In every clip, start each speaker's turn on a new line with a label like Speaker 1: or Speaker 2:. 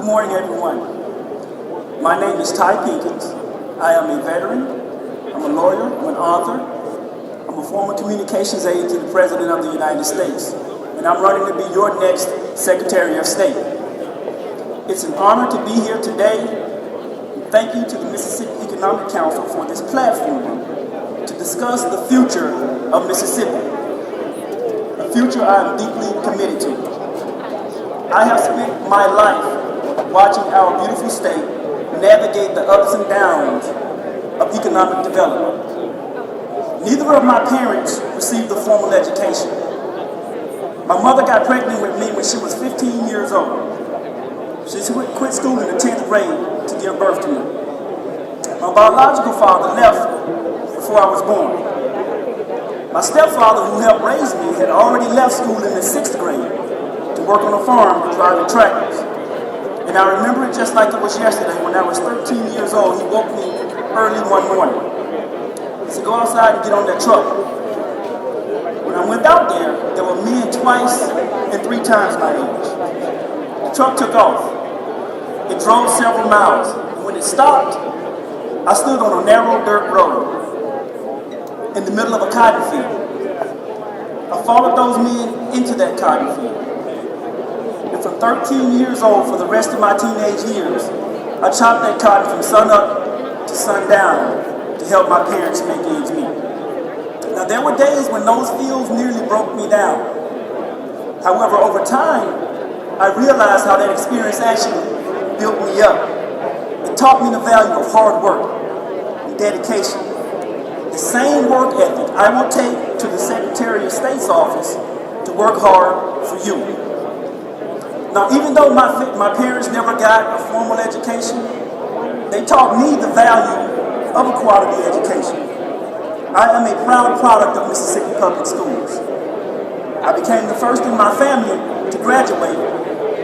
Speaker 1: Good morning, everyone. My name is Ty Pinkins. I am a veteran, I'm a lawyer, I'm an author, I'm a former communications aide to the President of the United States, and I'm running to be your next Secretary of State. It's an honor to be here today, and thank you to the Mississippi Economic Council for this platform to discuss the future of Mississippi, a future I am deeply committed to. I have spent my life watching our beautiful state navigate the ups and downs of economic development. Neither of my parents received a formal education. My mother got pregnant with me when she was 15 years old. She quit school in the 10th grade to give birth to me. My biological father left before I was born. My stepfather, who helped raise me, had already left school in the 6th grade to work on a farm driving tractors. And I remember it just like it was yesterday. When I was 13 years old, he woke me early one morning. He said, "Go outside and get on that truck." When I went out there were men twice and 3 times my age. The truck took off. It drove several miles. When it stopped, I stood on a narrow dirt road in the middle of a cotton field. I followed those men into that cotton field. And from 13 years old, for the rest of my teenage years, I chopped that cotton from sun up to sundown to help my parents make ends meet. Now, there were days when those fields nearly broke me down. However, over time, I realized how that experience actually built me up. It taught me the value of hard work and dedication. The same work ethic I will take to the Secretary of State's office to work hard for you. Now, even though my parents never got a formal education, they taught me the value of a quality education. I am a proud product of Mississippi Public Schools. I became the first in my family to graduate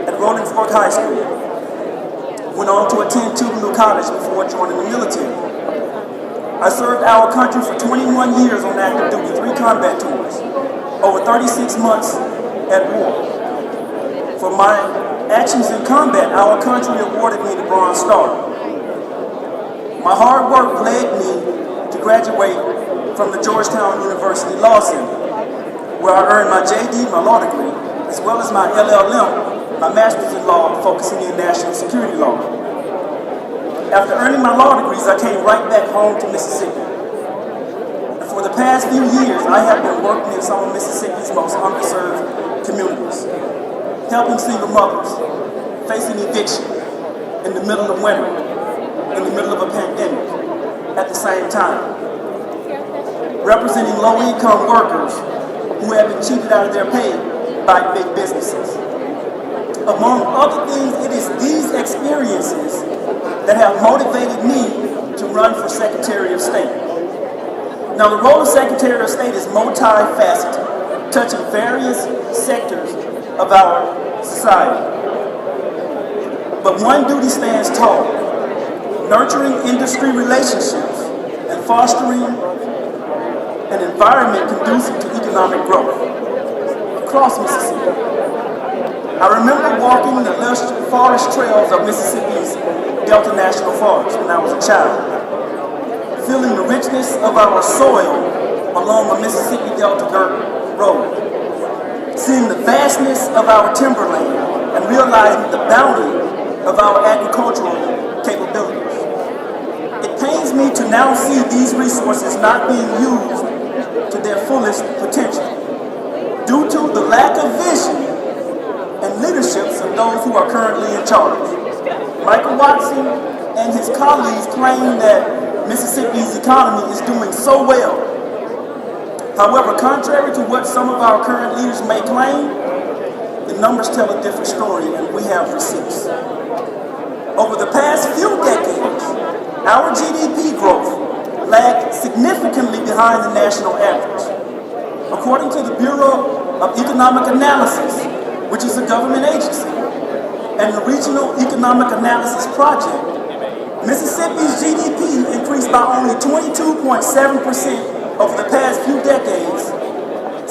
Speaker 1: at Rolling Fork High School. Went on to attend Tougaloo College before joining the military. I served our country for 21 years on active duty, 3 combat tours, over 36 months at war. For my actions in combat, our country awarded me the Bronze Star. My hard work led me to graduate from the Georgetown University Law Center, where I earned my JD, my law degree, as well as my LLM, my master's in law, focusing in national security law. After earning my law degrees, I came right back home to Mississippi. And for the past few years, I have been working in some of Mississippi's most underserved communities, helping single mothers facing eviction in the middle of winter, in the middle of a pandemic, at the same time. Representing low-income workers who have been cheated out of their pay by big businesses. Among other things, it is these experiences that have motivated me to run for Secretary of State. Now, the role of Secretary of State is multifaceted, touching various sectors of our society. But one duty stands tall: nurturing industry relationships and fostering an environment conducive to economic growth across Mississippi. I remember walking the lush forest trails of Mississippi's Delta National Forest when I was a child, feeling the richness of our soil along the Mississippi Delta Dirt Road, seeing the vastness of our timberland and realizing the bounty of our agricultural capabilities. It pains me to now see these resources not being used to their fullest potential due to the lack of vision and leaderships of those who are currently in charge. Michael Watson and his colleagues claim that Mississippi's economy is doing so well. However, contrary to what some of our current leaders may claim, the numbers tell a different story, and we have receipts. Over the past few decades, our GDP growth lagged significantly behind the national average. According to the Bureau of Economic Analysis, which is a government agency, and the Regional Economic Analysis Project, Mississippi's GDP increased by only 22.7% over the past few decades,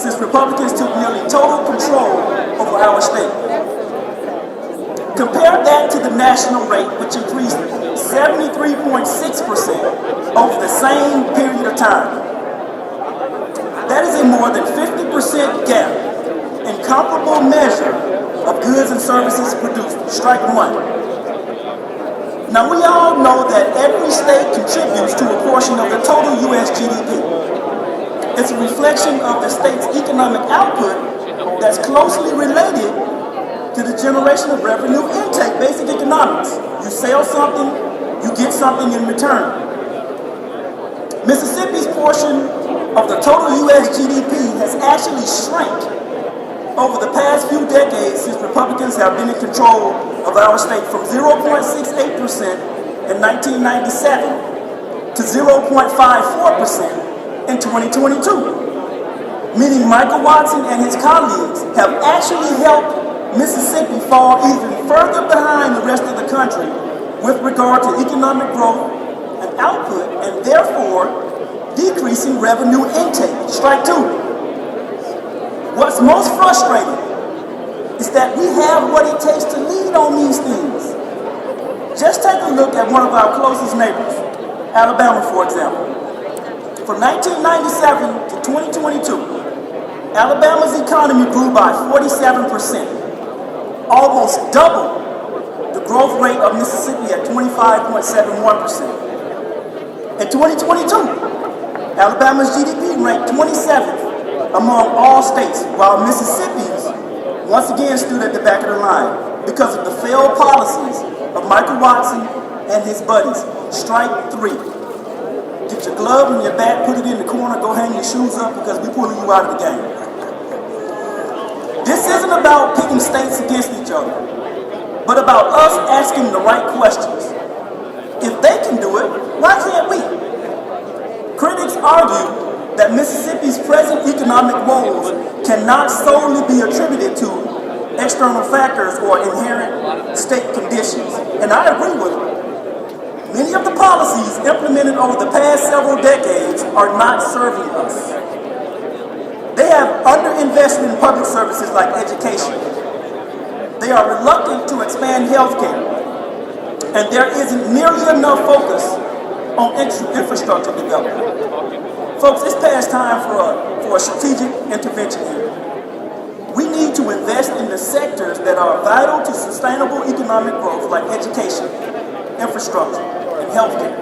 Speaker 1: since Republicans took nearly total control over our state. Compare that to the national rate, which increased 73.6% over the same period of time. That is a more than 50% gap in comparable measure of goods and services produced. Strike one. Now we all know that every state contributes to a portion of the total U.S. GDP. It's a reflection of the state's economic output that's closely related to the generation of revenue intake, basic economics. You sell something, you get something in return. Mississippi's portion of the total U.S. GDP has actually shrank over the past few decades since Republicans have been in control of our state, from 0.68% in 1997 to 0.54% in 2022. Meaning Michael Watson and his colleagues have actually helped Mississippi fall even further behind the rest of the country with regard to economic growth and output, and therefore decreasing revenue intake. Strike two. What's most frustrating is that we have what it takes to lead on these things. Just take a look at one of our closest neighbors, Alabama, for example. From 1997 to 2022, Alabama's economy grew by 47%. Almost double the growth rate of Mississippi at 25.71%. In 2022, Alabama's GDP ranked 27th among all states, while Mississippi's once again stood at the back of the line because of the failed policies of Michael Watson and his buddies. Strike three. Get your glove and your bat, put it in the corner, go hang your shoes up because we're pulling you out of the game. This isn't about pitting states against each other, but about us asking the right questions. If they can do it, why can't we? Critics argue that Mississippi's present economic woes cannot solely be attributed to external factors or inherent state conditions, and I agree with them. Many of the policies implemented over the past several decades are not serving us. They have underinvested in public services like education. They are reluctant to expand healthcare. And there isn't nearly enough focus on infrastructure development. Folks, it's past time for a strategic intervention here. We need to invest in the sectors that are vital to sustainable economic growth like education, infrastructure, and healthcare.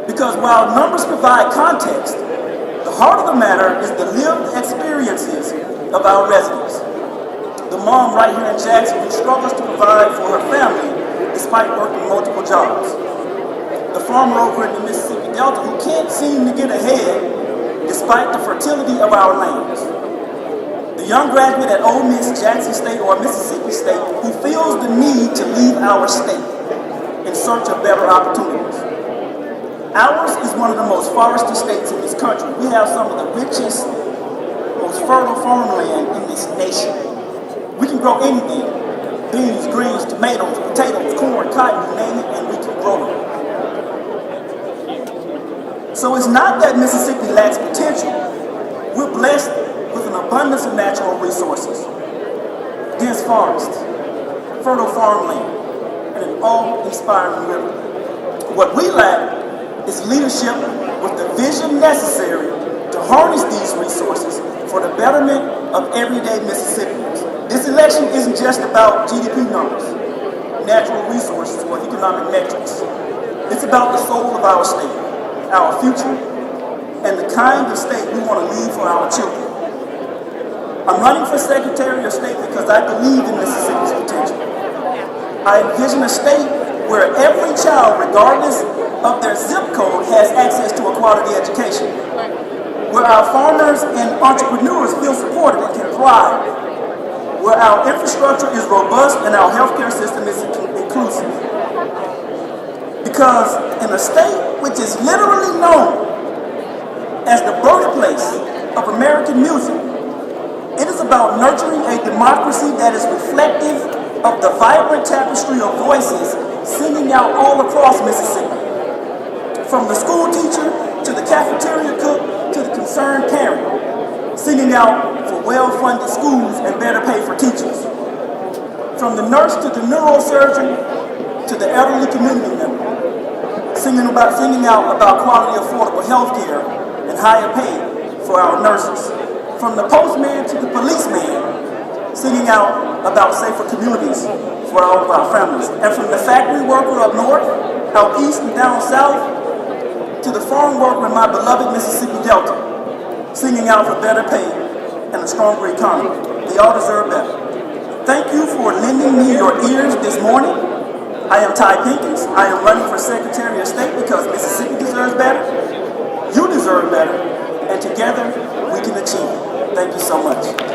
Speaker 1: Because while numbers provide context, the heart of the matter is the lived experiences of our residents. The mom right here in Jackson who struggles to provide for her family despite working multiple jobs. The farmer over in the Mississippi Delta who can't seem to get ahead despite the fertility of our lands. The young graduate at Ole Miss, Jackson State, or Mississippi State who feels the need to leave our state in search of better opportunities. Ours is one of the most forested states in this country. We have some of the richest, most fertile farmland in this nation. We can grow anything. Beans, greens, tomatoes, potatoes, corn, cotton, you name it, and we can grow it. So it's not that Mississippi lacks potential. We're blessed with an abundance of natural resources. Dense forests, fertile farmland, and an awe-inspiring river. What we lack is leadership with the vision necessary to harness these resources for the betterment of everyday Mississippians. This election isn't just about GDP numbers, natural resources, or economic metrics. It's about the soul of our state, our future, and the kind of state we want to leave for our children. I'm running for Secretary of State because I believe in Mississippi's potential. I envision a state where every child, regardless of their zip code, has access to a quality education, where our farmers and entrepreneurs feel supported and can thrive, where our infrastructure is robust and our healthcare system is inclusive. Because in a state which is literally known as the birthplace of American music, it is about nurturing a democracy that is reflective of the vibrant tapestry of voices singing out all across Mississippi. From the school teacher to the cafeteria cook to the concerned parent, singing out for well-funded schools and better pay for teachers. From the nurse to the neurosurgeon to the elderly community member, singing out about quality, affordable health care and higher pay for our nurses. From the postman to the policeman, singing out about safer communities for all of our families. And from the factory worker up north, out east and down south, to the farm worker in my beloved Mississippi Delta, singing out for better pay and a stronger economy. They all deserve better. Thank you for lending me your ears this morning. I am Ty Pinkins. I am running for Secretary of State because Mississippi deserves better, you deserve better, and together we can achieve it. Thank you so much.